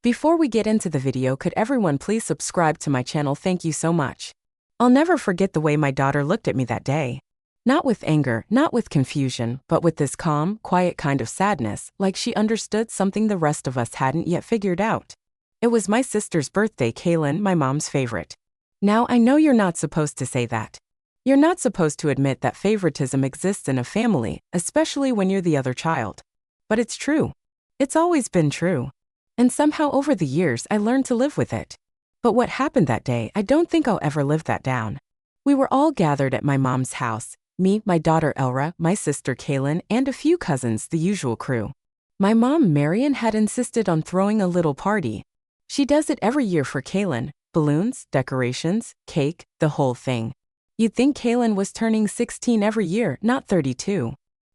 Before we get into the video, could everyone please subscribe to my channel? Thank you so much. I'll never forget the way my daughter looked at me that day. Not with anger, not with confusion, but with this calm, quiet kind of sadness, like she understood something the rest of us hadn't yet figured out. It was my sister's birthday, Kaylin, my mom's favorite. Now I know you're not supposed to say that. You're not supposed to admit that favoritism exists in a family, especially when you're the other child. But it's true. It's always been true. And somehow over the years I learned to live with it. But what happened that day, I don't think I'll ever live that down. We were all gathered at my mom's house, me, my daughter Elra, my sister Kaylin, and a few cousins, the usual crew. My mom Marion had insisted on throwing a little party. She does it every year for Kaylin, balloons, decorations, cake, the whole thing. You'd think Kaylin was turning 16 every year, not 32.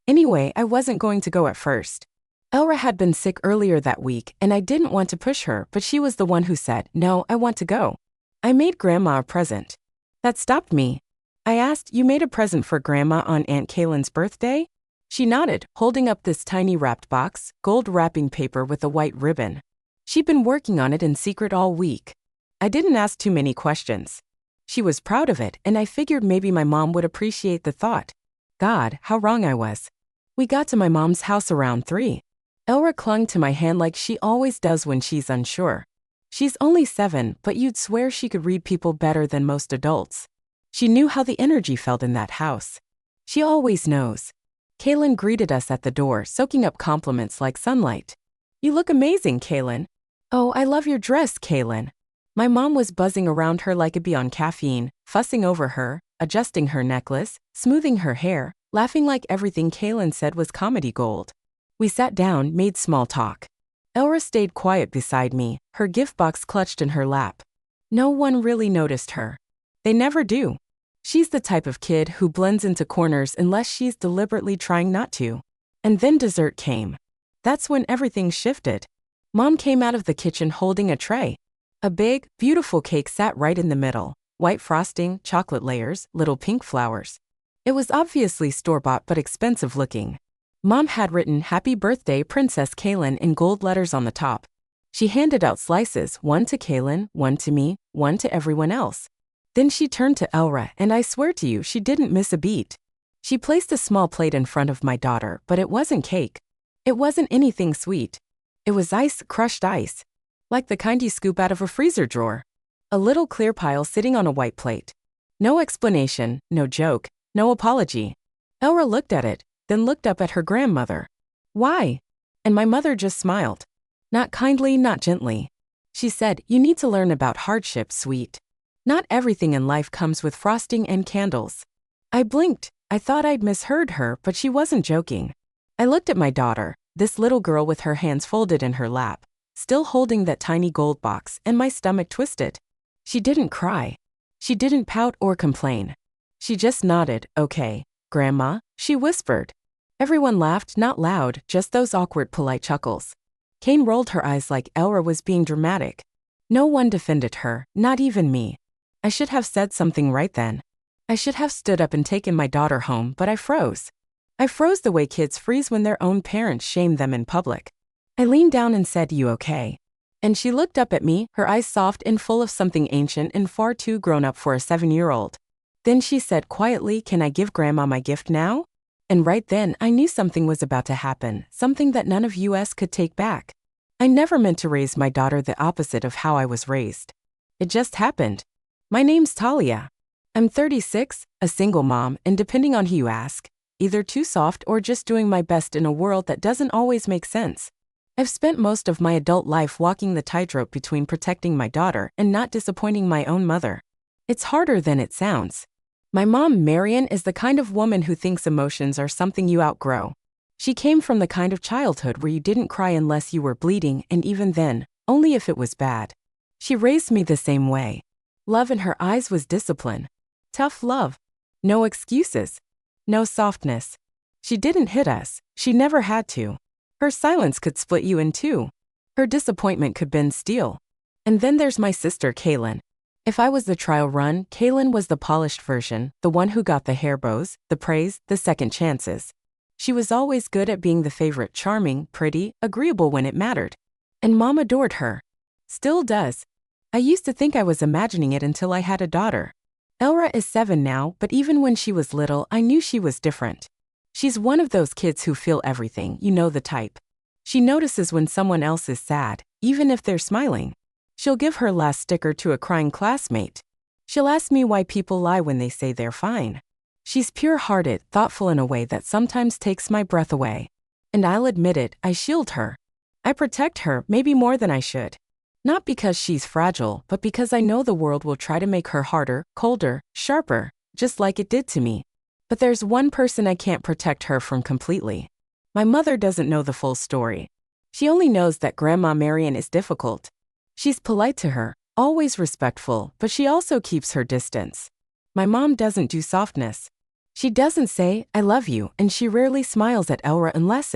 Anyway, I wasn't going to go at first. Elra had been sick earlier that week, and I didn't want to push her, but she was the one who said, "No, I want to go." I made Grandma a present. That stopped me. I asked, "You made a present for Grandma on Aunt Kaylin's birthday?" She nodded, holding up this tiny wrapped box, gold wrapping paper with a white ribbon. She'd been working on it in secret all week. I didn't ask too many questions. She was proud of it, and I figured maybe my mom would appreciate the thought. God, how wrong I was. We got to my mom's house around 3. Elra clung to my hand like she always does when she's unsure. She's only 7, but you'd swear she could read people better than most adults. She knew how the energy felt in that house. She always knows. Kaylin greeted us at the door, soaking up compliments like sunlight. "You look amazing, Kaylin." "Oh, I love your dress, Kaylin." My mom was buzzing around her like a bee on caffeine, fussing over her, adjusting her necklace, smoothing her hair, laughing like everything Kaylin said was comedy gold. We sat down, made small talk. Elra stayed quiet beside me, her gift box clutched in her lap. No one really noticed her. They never do. She's the type of kid who blends into corners unless she's deliberately trying not to. And then dessert came. That's when everything shifted. Mom came out of the kitchen holding a tray. A big, beautiful cake sat right in the middle. White frosting, chocolate layers, little pink flowers. It was obviously store-bought but expensive looking. Mom had written "Happy Birthday, Princess Kaylin" in gold letters on the top. She handed out slices, one to Kaylin, one to me, one to everyone else. Then she turned to Elra, and I swear to you, she didn't miss a beat. She placed a small plate in front of my daughter, but it wasn't cake. It wasn't anything sweet. It was ice, crushed ice. Like the kind you scoop out of a freezer drawer. A little clear pile sitting on a white plate. No explanation, no joke, no apology. Elra looked at it, then looked up at her grandmother. "Why?" And my mother just smiled. Not kindly, not gently. She said, "You need to learn about hardship, sweet. Not everything in life comes with frosting and candles." I blinked. I thought I'd misheard her, but she wasn't joking. I looked at my daughter, this little girl with her hands folded in her lap, still holding that tiny gold box, and my stomach twisted. She didn't cry. She didn't pout or complain. She just nodded. "Okay, Grandma," she whispered. Everyone laughed, not loud, just those awkward polite chuckles. Kane rolled her eyes like Elra was being dramatic. No one defended her, not even me. I should have said something right then. I should have stood up and taken my daughter home, but I froze. I froze the way kids freeze when their own parents shame them in public. I leaned down and said, "You okay?" And she looked up at me, her eyes soft and full of something ancient and far too grown up for a 7-year-old. Then she said quietly, "Can I give Grandma my gift now?" And right then, I knew something was about to happen, something that none of us could take back. I never meant to raise my daughter the opposite of how I was raised. It just happened. My name's Talia. I'm 36, a single mom, and depending on who you ask, either too soft or just doing my best in a world that doesn't always make sense. I've spent most of my adult life walking the tightrope between protecting my daughter and not disappointing my own mother. It's harder than it sounds. My mom, Marion, is the kind of woman who thinks emotions are something you outgrow. She came from the kind of childhood where you didn't cry unless you were bleeding, and even then, only if it was bad. She raised me the same way. Love in her eyes was discipline. Tough love. No excuses. No softness. She didn't hit us. She never had to. Her silence could split you in two. Her disappointment could bend steel. And then there's my sister, Kaylin. If I was the trial run, Kaylin was the polished version, the one who got the hair bows, the praise, the second chances. She was always good at being the favorite, charming, pretty, agreeable when it mattered. And Mom adored her. Still does. I used to think I was imagining it until I had a daughter. Elra is 7 now, but even when she was little, I knew she was different. She's one of those kids who feel everything, you know the type. She notices when someone else is sad, even if they're smiling. She'll give her last sticker to a crying classmate. She'll ask me why people lie when they say they're fine. She's pure-hearted, thoughtful in a way that sometimes takes my breath away. And I'll admit it, I shield her. I protect her, maybe more than I should. Not because she's fragile, but because I know the world will try to make her harder, colder, sharper, just like it did to me. But there's one person I can't protect her from completely. My mother doesn't know the full story. She only knows that Grandma Marian is difficult. She's polite to her, always respectful, but she also keeps her distance. My mom doesn't do softness. She doesn't say, I love you, and she rarely smiles at Elra unless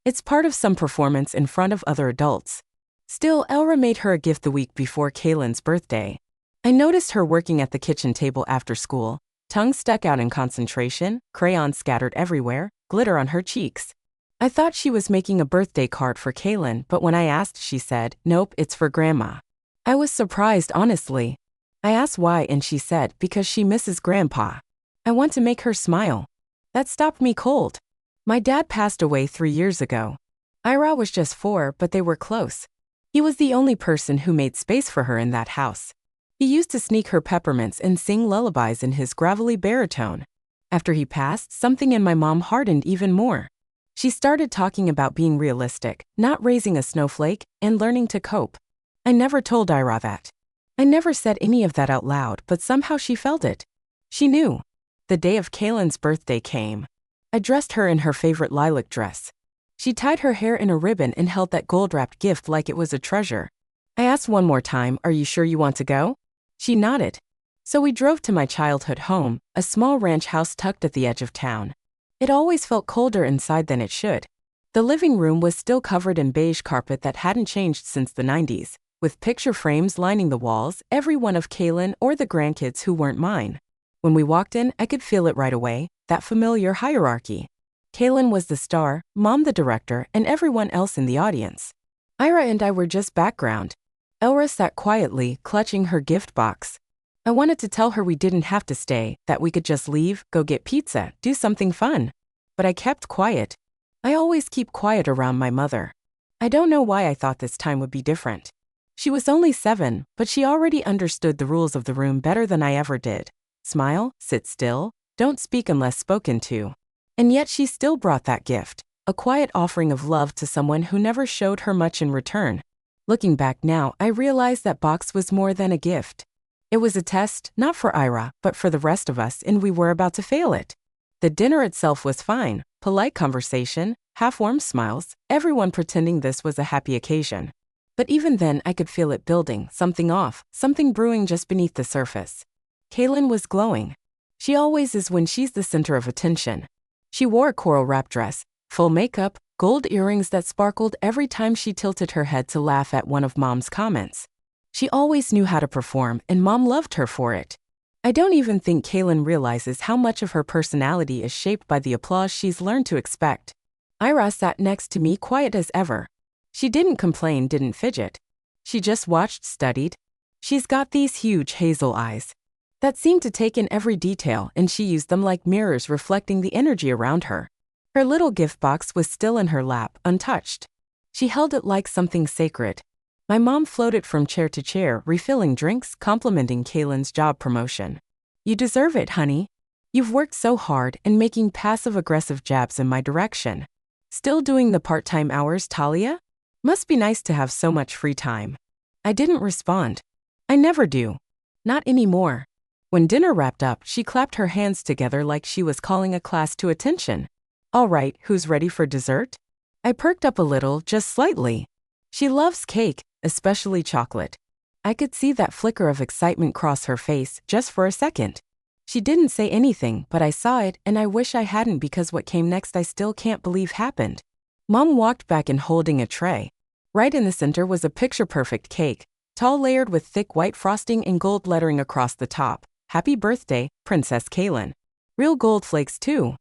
it's part of some performance in front of other adults. Still, Elra made her a gift the week before Kaylin's birthday. I noticed her working at the kitchen table after school, tongue stuck out in concentration, crayons scattered everywhere, glitter on her cheeks. I thought she was making a birthday card for Kaylin, but when I asked, she said, nope, it's for Grandma. I was surprised, honestly. I asked why, and she said, because she misses Grandpa. I want to make her smile. That stopped me cold. My dad passed away 3 years ago. Ira was just 4, but they were close. He was the only person who made space for her in that house. He used to sneak her peppermints and sing lullabies in his gravelly baritone. After he passed, something in my mom hardened even more. She started talking about being realistic, not raising a snowflake, and learning to cope. I never told Ira that. I never said any of that out loud, but somehow she felt it. She knew. The day of Kaylin's birthday came. I dressed her in her favorite lilac dress. She tied her hair in a ribbon and held that gold-wrapped gift like it was a treasure. I asked one more time, are you sure you want to go? She nodded. So we drove to my childhood home, a small ranch house tucked at the edge of town. It always felt colder inside than it should. The living room was still covered in beige carpet that hadn't changed since the 90s, with picture frames lining the walls, every one of Kaylin or the grandkids who weren't mine. When we walked in, I could feel it right away, that familiar hierarchy. Kaylin was the star, Mom the director, and everyone else in the audience. Ira and I were just background. Elra sat quietly, clutching her gift box. I wanted to tell her we didn't have to stay, that we could just leave, go get pizza, do something fun. But I kept quiet. I always keep quiet around my mother. I don't know why I thought this time would be different. She was only 7, but she already understood the rules of the room better than I ever did. Smile, sit still, don't speak unless spoken to. And yet she still brought that gift, a quiet offering of love to someone who never showed her much in return. Looking back now, I realized that box was more than a gift. It was a test, not for Ira, but for the rest of us, and we were about to fail it. The dinner itself was fine, polite conversation, half-warm smiles, everyone pretending this was a happy occasion. But even then I could feel it building, something off, something brewing just beneath the surface. Kaylin was glowing. She always is when she's the center of attention. She wore a coral wrap dress, full makeup, gold earrings that sparkled every time she tilted her head to laugh at one of Mom's comments. She always knew how to perform, and Mom loved her for it. I don't even think Kaylin realizes how much of her personality is shaped by the applause she's learned to expect. Ira sat next to me quiet as ever. She didn't complain, didn't fidget. She just watched, studied. She's got these huge hazel eyes that seemed to take in every detail, and she used them like mirrors reflecting the energy around her. Her little gift box was still in her lap, untouched. She held it like something sacred. My mom floated from chair to chair, refilling drinks, complimenting Kaylin's job promotion. You deserve it, honey. You've worked so hard and making passive-aggressive jabs in my direction. Still doing the part-time hours, Talia? Must be nice to have so much free time. I didn't respond. I never do. Not anymore. When dinner wrapped up, she clapped her hands together like she was calling a class to attention. All right, who's ready for dessert? I perked up a little, just slightly. She loves cake, especially chocolate. I could see that flicker of excitement cross her face, just for a second. She didn't say anything, but I saw it, and I wish I hadn't because what came next I still can't believe happened. Mom walked back in holding a tray. Right in the center was a picture-perfect cake, tall layered with thick white frosting and gold lettering across the top. Happy birthday, Princess Kaylin. Real gold flakes too.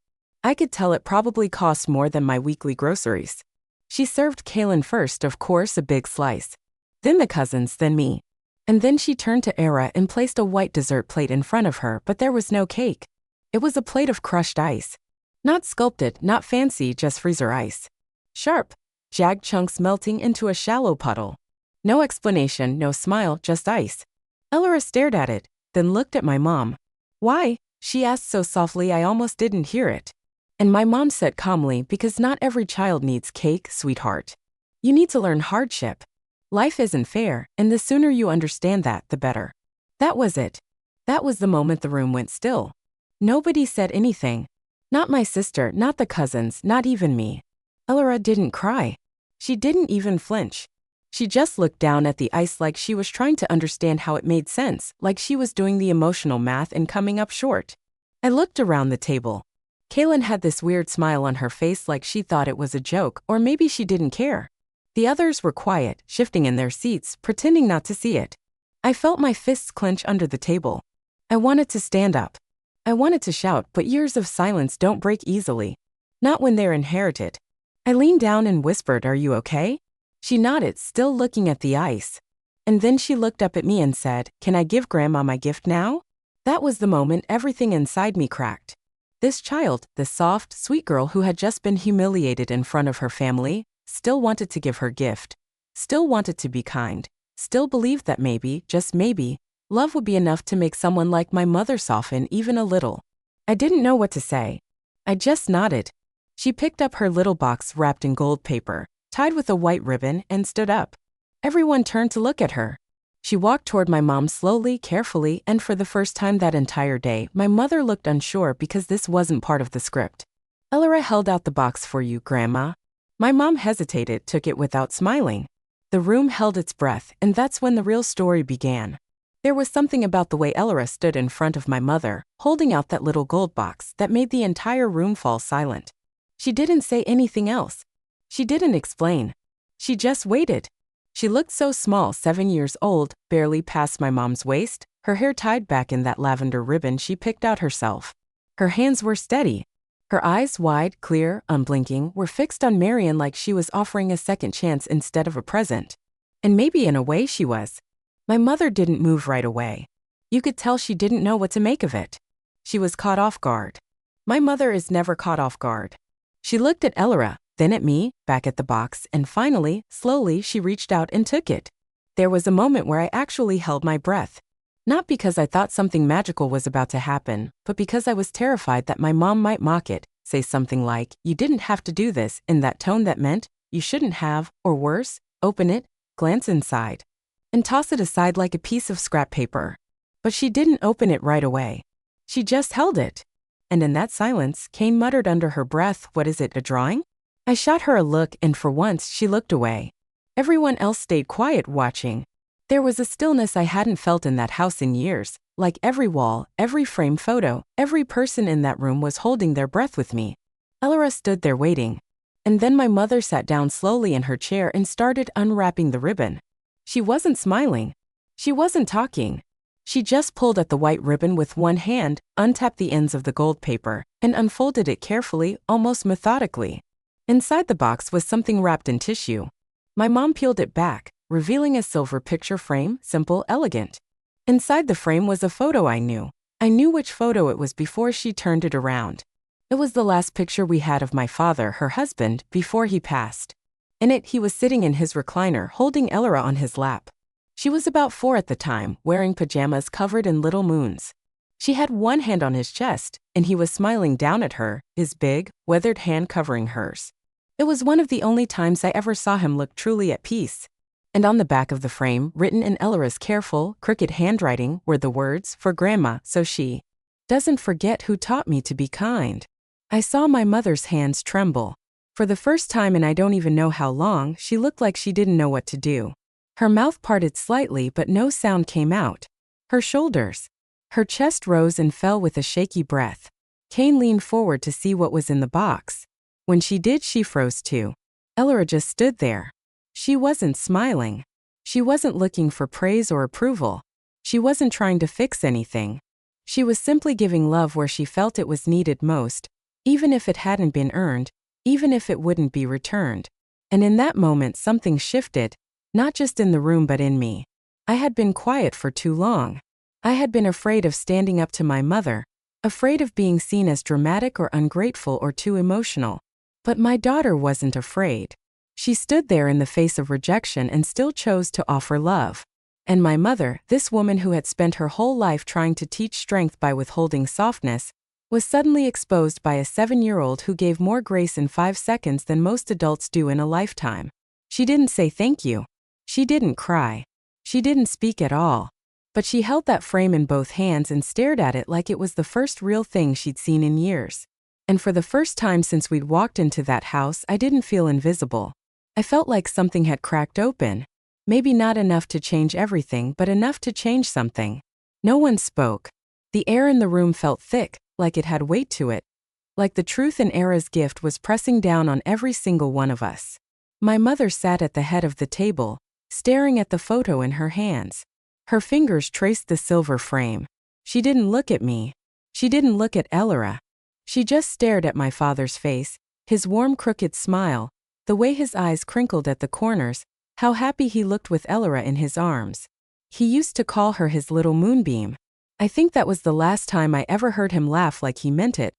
I could tell it probably cost more than my weekly groceries. She served Kaylin first, of course, a big slice. then the cousins, then me. And then she turned to Era and placed a white dessert plate in front of her, but there was no cake. It was a plate of crushed ice. Not sculpted, not fancy, just freezer ice. Sharp, jagged chunks melting into a shallow puddle. No explanation, no smile, just ice. Elora stared at it, then looked at my mom. "Why?" she asked so softly I almost didn't hear it. And my mom said calmly, "Because not every child needs cake, sweetheart. You need to learn hardship. Life isn't fair, and the sooner you understand that, the better." That was it. That was the moment the room went still. Nobody said anything. Not my sister, not the cousins, not even me. Elora didn't cry. She didn't even flinch. She just looked down at the ice like she was trying to understand how it made sense, like she was doing the emotional math and coming up short. I looked around the table. Kaylin had this weird smile on her face like she thought it was a joke, or maybe she didn't care. The others were quiet, shifting in their seats, pretending not to see it. I felt my fists clench under the table. I wanted to stand up. I wanted to shout, but years of silence don't break easily. Not when they're inherited. I leaned down and whispered, "Are you okay?" She nodded, still looking at the ice. And then she looked up at me and said, "Can I give Grandma my gift now?" That was the moment everything inside me cracked. This child, the soft, sweet girl who had just been humiliated in front of her family, still wanted to give her gift. Still wanted to be kind. Still believed that maybe, just maybe, love would be enough to make someone like my mother soften even a little. I didn't know what to say. I just nodded. She picked up her little box wrapped in gold paper, tied with a white ribbon, and stood up. Everyone turned to look at her. She walked toward my mom slowly, carefully, and for the first time that entire day, my mother looked unsure because this wasn't part of the script. "Elora held out the box for you, Grandma." My mom hesitated, took it without smiling. The room held its breath, and that's when the real story began. There was something about the way Elora stood in front of my mother, holding out that little gold box, that made the entire room fall silent. She didn't say anything else. She didn't explain. She just waited. She looked so small, 7 years old, barely past my mom's waist, her hair tied back in that lavender ribbon she picked out herself. Her hands were steady. Her eyes, wide, clear, unblinking, were fixed on Marion like she was offering a second chance instead of a present. And maybe in a way she was. My mother didn't move right away. You could tell she didn't know what to make of it. She was caught off guard. My mother is never caught off guard. She looked at Elora, then at me, back at the box, and finally, slowly, she reached out and took it. There was a moment where I actually held my breath. Not because I thought something magical was about to happen, but because I was terrified that my mom might mock it, say something like, "You didn't have to do this," in that tone that meant, you shouldn't have, or worse, open it, glance inside, and toss it aside like a piece of scrap paper. But she didn't open it right away. She just held it. And in that silence, Kane muttered under her breath, "What is it, a drawing?" I shot her a look, and for once, she looked away. Everyone else stayed quiet, watching. There was a stillness I hadn't felt in that house in years, like every wall, every framed photo, every person in that room was holding their breath with me. Elora stood there waiting. And then my mother sat down slowly in her chair and started unwrapping the ribbon. She wasn't smiling. She wasn't talking. She just pulled at the white ribbon with one hand, untapped the ends of the gold paper, and unfolded it carefully, almost methodically. Inside the box was something wrapped in tissue. My mom peeled it back, revealing a silver picture frame, simple, elegant. Inside the frame was a photo I knew. I knew which photo it was before she turned it around. It was the last picture we had of my father, her husband, before he passed. In it, he was sitting in his recliner, holding Elora on his lap. She was about 4 at the time, wearing pajamas covered in little moons. She had one hand on his chest, and he was smiling down at her, his big, weathered hand covering hers. It was one of the only times I ever saw him look truly at peace. And on the back of the frame, written in Elora's careful, crooked handwriting, were the words, "For Grandma, so she doesn't forget who taught me to be kind." I saw my mother's hands tremble. For the first time in I don't even know how long, she looked like she didn't know what to do. Her mouth parted slightly, but no sound came out. Her shoulders, her chest rose and fell with a shaky breath. Kane leaned forward to see what was in the box. When she did, she froze too. Elora just stood there. She wasn't smiling. She wasn't looking for praise or approval. She wasn't trying to fix anything. She was simply giving love where she felt it was needed most, even if it hadn't been earned, even if it wouldn't be returned. And in that moment, something shifted. Not just in the room but in me. I had been quiet for too long. I had been afraid of standing up to my mother, afraid of being seen as dramatic or ungrateful or too emotional. But my daughter wasn't afraid. She stood there in the face of rejection and still chose to offer love. And my mother, this woman who had spent her whole life trying to teach strength by withholding softness, was suddenly exposed by a 7-year-old who gave more grace in 5 seconds than most adults do in a lifetime. She didn't say thank you. She didn't cry. She didn't speak at all. But she held that frame in both hands and stared at it like it was the first real thing she'd seen in years. And for the first time since we'd walked into that house, I didn't feel invisible. I felt like something had cracked open. Maybe not enough to change everything, but enough to change something. No one spoke. The air in the room felt thick, like it had weight to it. Like the truth in Era's gift was pressing down on every single one of us. My mother sat at the head of the table, staring at the photo in her hands. Her fingers traced the silver frame. She didn't look at me. She didn't look at Elora. She just stared at my father's face, his warm crooked smile, the way his eyes crinkled at the corners, how happy he looked with Elora in his arms. He used to call her his little moonbeam. I think that was the last time I ever heard him laugh like he meant it,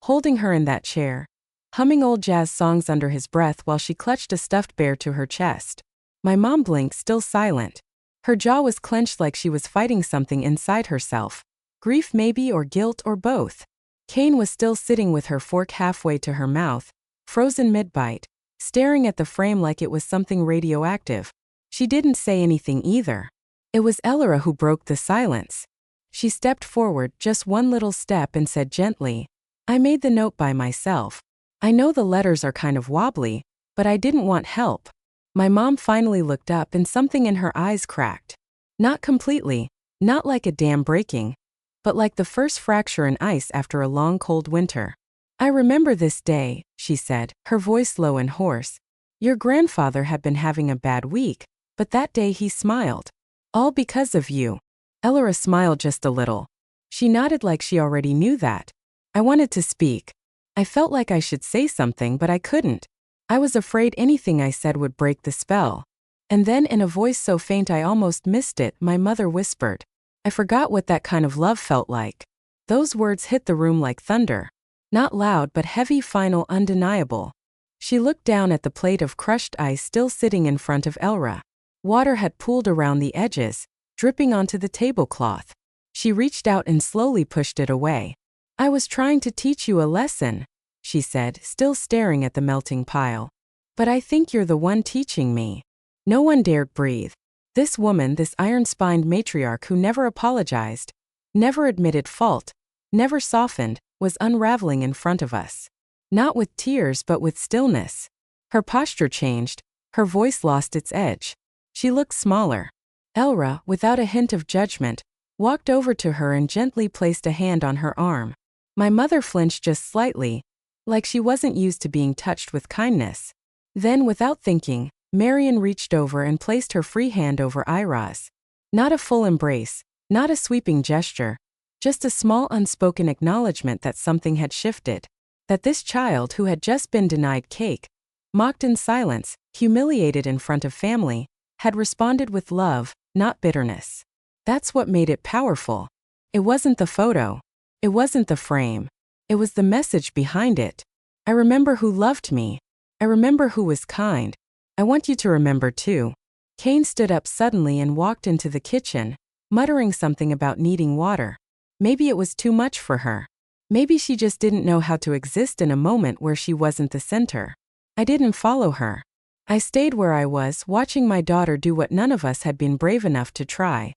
holding her in that chair, humming old jazz songs under his breath while she clutched a stuffed bear to her chest. My mom blinked, still silent. Her jaw was clenched like she was fighting something inside herself. Grief maybe, or guilt, or both. Kane was still sitting with her fork halfway to her mouth, frozen mid-bite, staring at the frame like it was something radioactive. She didn't say anything either. It was Elora who broke the silence. She stepped forward, just one little step, and said gently, "I made the note by myself. I know the letters are kind of wobbly, but I didn't want help." My mom finally looked up and something in her eyes cracked. Not completely, not like a dam breaking, but like the first fracture in ice after a long cold winter. "I remember this day," she said, her voice low and hoarse. "Your grandfather had been having a bad week, but that day he smiled. All because of you." Elora smiled just a little. She nodded like she already knew that. I wanted to speak. I felt like I should say something, but I couldn't. I was afraid anything I said would break the spell. And then, in a voice so faint I almost missed it, my mother whispered, "I forgot what that kind of love felt like." Those words hit the room like thunder. Not loud but heavy, final, undeniable. She looked down at the plate of crushed ice still sitting in front of Elora. Water had pooled around the edges, dripping onto the tablecloth. She reached out and slowly pushed it away. "I was trying to teach you a lesson," she said, still staring at the melting pile. "But I think you're the one teaching me." No one dared breathe. This woman, this iron-spined matriarch who never apologized, never admitted fault, never softened, was unraveling in front of us. Not with tears but with stillness. Her posture changed, her voice lost its edge. She looked smaller. Elora, without a hint of judgment, walked over to her and gently placed a hand on her arm. My mother flinched just slightly, like she wasn't used to being touched with kindness. Then, without thinking, Marion reached over and placed her free hand over Ira's. Not a full embrace, not a sweeping gesture, just a small unspoken acknowledgement that something had shifted. That this child who had just been denied cake, mocked in silence, humiliated in front of family, had responded with love, not bitterness. That's what made it powerful. It wasn't the photo. It wasn't the frame. It was the message behind it. I remember who loved me. I remember who was kind. I want you to remember too. Kane stood up suddenly and walked into the kitchen, muttering something about needing water. Maybe it was too much for her. Maybe she just didn't know how to exist in a moment where she wasn't the center. I didn't follow her. I stayed where I was, watching my daughter do what none of us had been brave enough to try.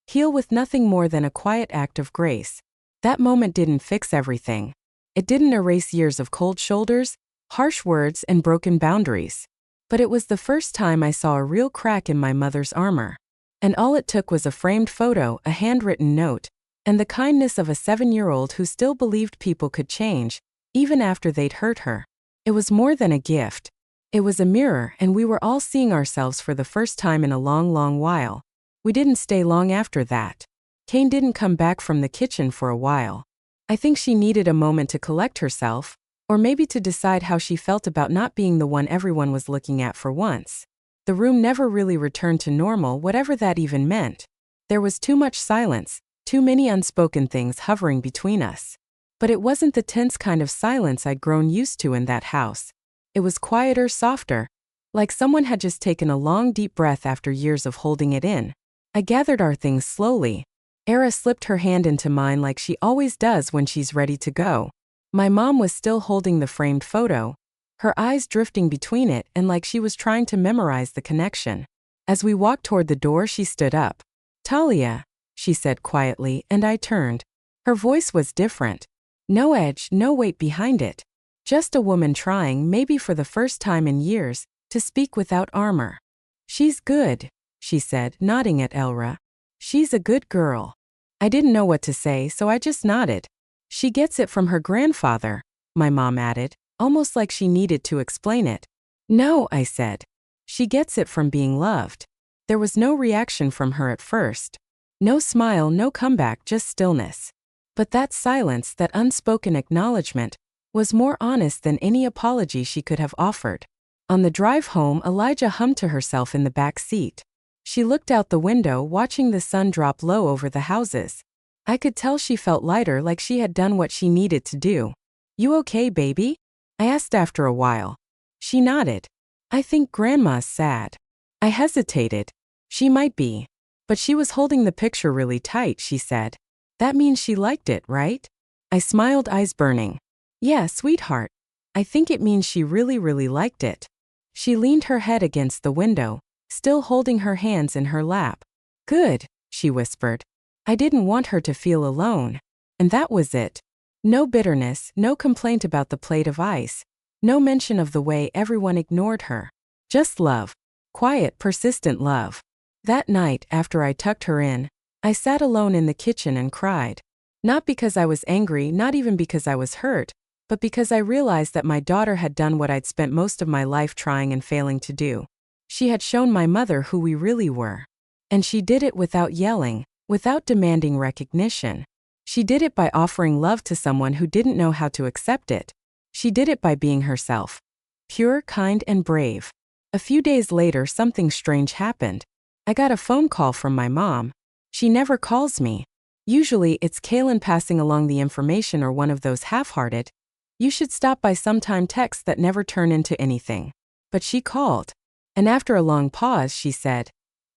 Heal with nothing more than a quiet act of grace. That moment didn't fix everything. It didn't erase years of cold shoulders, harsh words, and broken boundaries. But it was the first time I saw a real crack in my mother's armor. And all it took was a framed photo, a handwritten note, and the kindness of a 7-year-old who still believed people could change, even after they'd hurt her. It was more than a gift. It was a mirror, and we were all seeing ourselves for the first time in a long, long while. We didn't stay long after that. Kane didn't come back from the kitchen for a while. I think she needed a moment to collect herself, or maybe to decide how she felt about not being the one everyone was looking at for once. The room never really returned to normal, whatever that even meant. There was too much silence, too many unspoken things hovering between us. But it wasn't the tense kind of silence I'd grown used to in that house. It was quieter, softer, like someone had just taken a long, deep breath after years of holding it in. I gathered our things slowly. Era slipped her hand into mine like she always does when she's ready to go. My mom was still holding the framed photo, her eyes drifting between it and like she was trying to memorize the connection. As we walked toward the door, she stood up. "Talia," she said quietly, and I turned. Her voice was different. No edge, no weight behind it. Just a woman trying, maybe for the first time in years, to speak without armor. "She's good," she said, nodding at Elra. "She's a good girl." I didn't know what to say, so I just nodded. "She gets it from her grandfather," my mom added, almost like she needed to explain it. "No," I said. "She gets it from being loved." There was no reaction from her at first. No smile, no comeback, just stillness. But that silence, that unspoken acknowledgement, was more honest than any apology she could have offered. On the drive home, Elijah hummed to herself in the back seat. She looked out the window, watching the sun drop low over the houses. I could tell she felt lighter, like she had done what she needed to do. "You okay, baby?" I asked after a while. She nodded. "I think Grandma's sad." I hesitated. "She might be. But she was holding the picture really tight," she said. "That means she liked it, right?" I smiled, eyes burning. "Yeah, sweetheart. I think it means she really, really liked it." She leaned her head against the window, still holding her hands in her lap. "Good," she whispered. I didn't want her to feel alone. And that was it. No bitterness, no complaint about the plate of ice, no mention of the way everyone ignored her. Just love. Quiet, persistent love. That night, after I tucked her in, I sat alone in the kitchen and cried. Not because I was angry, not even because I was hurt, but because I realized that my daughter had done what I'd spent most of my life trying and failing to do. She had shown my mother who we really were. And she did it without yelling, without demanding recognition. She did it by offering love to someone who didn't know how to accept it. She did it by being herself. Pure, kind, and brave. A few days later, something strange happened. I got a phone call from my mom. She never calls me. Usually, it's Kaylin passing along the information or one of those half-hearted, "You should stop by sometime" texts that never turn into anything. But she called. And after a long pause, she said,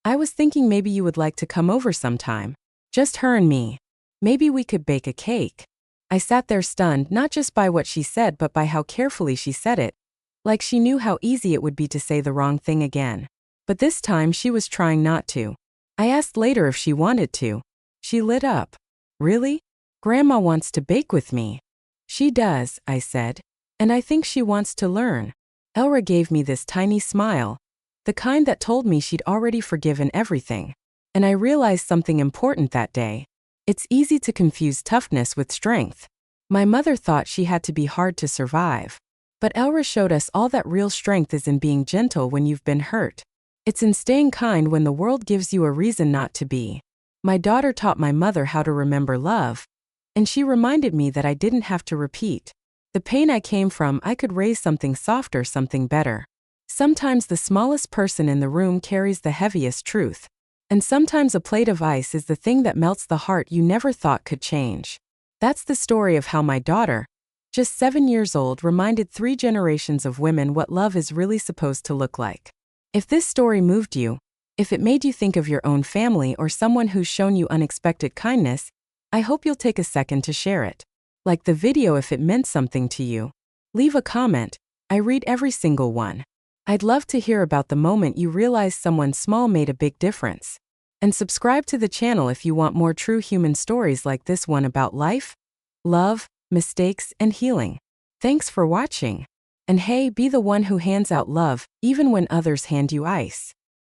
"I was thinking maybe you would like to come over sometime. Just her and me. Maybe we could bake a cake." I sat there stunned, not just by what she said but by how carefully she said it. Like she knew how easy it would be to say the wrong thing again. But this time she was trying not to. I asked later if she wanted to. She lit up. "Really? Grandma wants to bake with me." "She does," I said. "And I think she wants to learn." Elra gave me this tiny smile. The kind that told me she'd already forgiven everything. And I realized something important that day. It's easy to confuse toughness with strength. My mother thought she had to be hard to survive. But Elra showed us all that real strength is in being gentle when you've been hurt. It's in staying kind when the world gives you a reason not to be. My daughter taught my mother how to remember love. And she reminded me that I didn't have to repeat the pain I came from. I could raise something softer, something better. Sometimes the smallest person in the room carries the heaviest truth. And sometimes a plate of ice is the thing that melts the heart you never thought could change. That's the story of how my daughter, just 7 years old, reminded 3 generations of women what love is really supposed to look like. If this story moved you, if it made you think of your own family or someone who's shown you unexpected kindness, I hope you'll take a second to share it. Like the video if it meant something to you. Leave a comment. I read every single one. I'd love to hear about the moment you realized someone small made a big difference. And subscribe to the channel if you want more true human stories like this one about life, love, mistakes, and healing. Thanks for watching. And hey, be the one who hands out love, even when others hand you ice.